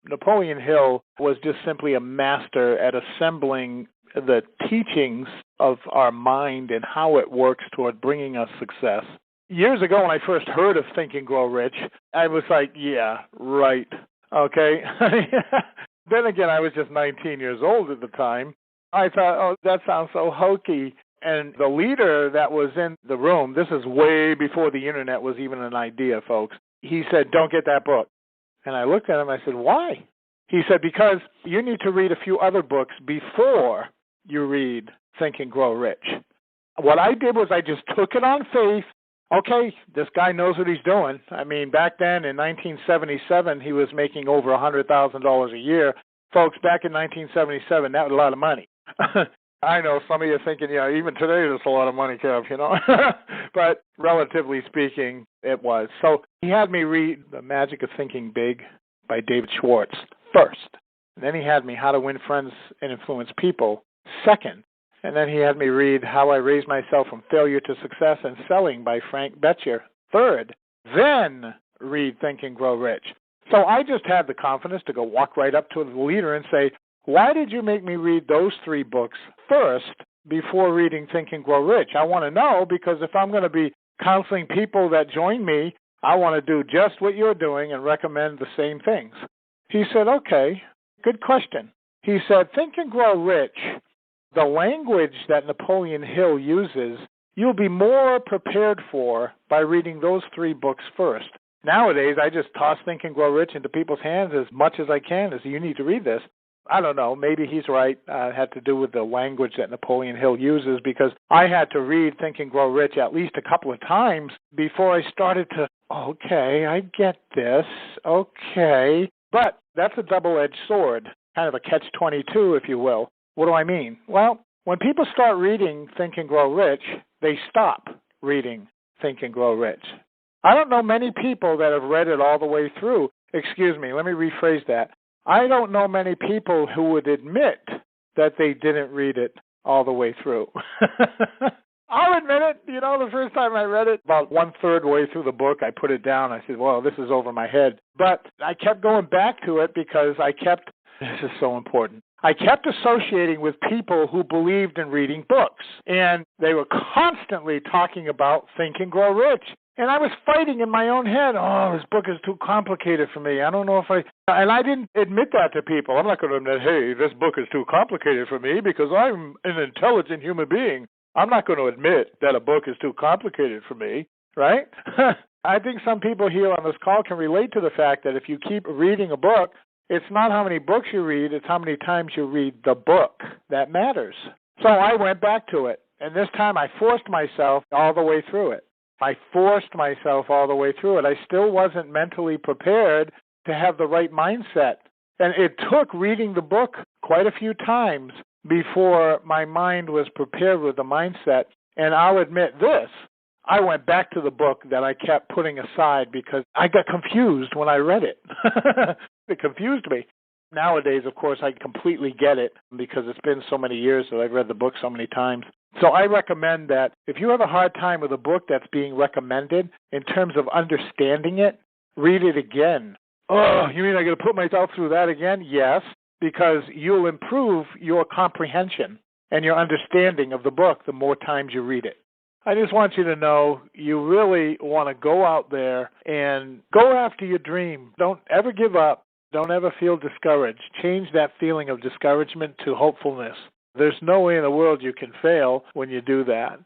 Napoleon Hill was just simply a master at assembling the teachings of our mind and how it works toward bringing us success. Years ago, when I first heard of Think and Grow Rich, I was like, yeah, right, okay? Then again, I was just 19 years old at the time. I thought, oh, that sounds so hokey. And the leader that was in the room, this is way before the internet was even an idea, folks, he said, don't get that book. And I looked at him, I said, why? He said, because you need to read a few other books before you read Think and Grow Rich. What I did was I just took it on faith. Okay, this guy knows what he's doing. I mean, back then in 1977, he was making over $100,000 a year. Folks, back in 1977, that was a lot of money. I know some of you are thinking, yeah, even today that's a lot of money, Kev, you know. But relatively speaking, it was. So he had me read The Magic of Thinking Big by David Schwartz first. And then he had me How to Win Friends and Influence People second. And then he had me read How I Raised Myself from Failure to Success and Selling by Frank Betcher third. Then read Think and Grow Rich. So I just had the confidence to go walk right up to the leader and say, why did you make me read those 3 books first before reading Think and Grow Rich? I want to know, because if I'm going to be counseling people that join me, I want to do just what you're doing and recommend the same things. He said, okay, good question. He said, Think and Grow Rich, the language that Napoleon Hill uses, you'll be more prepared for by reading those 3 books first. Nowadays, I just toss Think and Grow Rich into people's hands as much as I can, as you need to read this. I don't know, maybe he's right. It had to do with the language that Napoleon Hill uses, because I had to read Think and Grow Rich at least a couple of times before I started to, okay, I get this, okay. But that's a double-edged sword, kind of a catch-22, if you will. What do I mean? Well, when people start reading Think and Grow Rich, they stop reading Think and Grow Rich. I don't know many people that have read it all the way through. Excuse me, let me rephrase that. I don't know many people who would admit that they didn't read it all the way through. I'll admit it. You know, the first time I read it, about 1/3 way through the book, I put it down. I said, well, this is over my head. But I kept going back to it because this is so important, I kept associating with people who believed in reading books. And they were constantly talking about Think and Grow Rich. And I was fighting in my own head, oh, this book is too complicated for me. I don't know if and I didn't admit that to people. I'm not going to admit, hey, this book is too complicated for me because I'm an intelligent human being. I'm not going to admit that a book is too complicated for me, right? I think some people here on this call can relate to the fact that if you keep reading a book, it's not how many books you read, it's how many times you read the book that matters. So I went back to it, and this time I forced myself all the way through it. I forced myself all the way through it. I still wasn't mentally prepared to have the right mindset. And it took reading the book quite a few times before my mind was prepared with the mindset. And I'll admit this, I went back to the book that I kept putting aside because I got confused when I read it. It confused me. Nowadays, of course, I completely get it because it's been so many years that I've read the book so many times. So I recommend that if you have a hard time with a book that's being recommended in terms of understanding it, read it again. Oh, you mean I got to put myself through that again? Yes, because you'll improve your comprehension and your understanding of the book the more times you read it. I just want you to know you really want to go out there and go after your dream. Don't ever give up. Don't ever feel discouraged. Change that feeling of discouragement to hopefulness. There's no way in the world you can fail when you do that.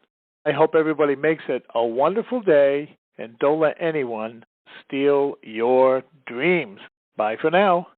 I hope everybody makes it a wonderful day, and don't let anyone steal your dreams. Bye for now.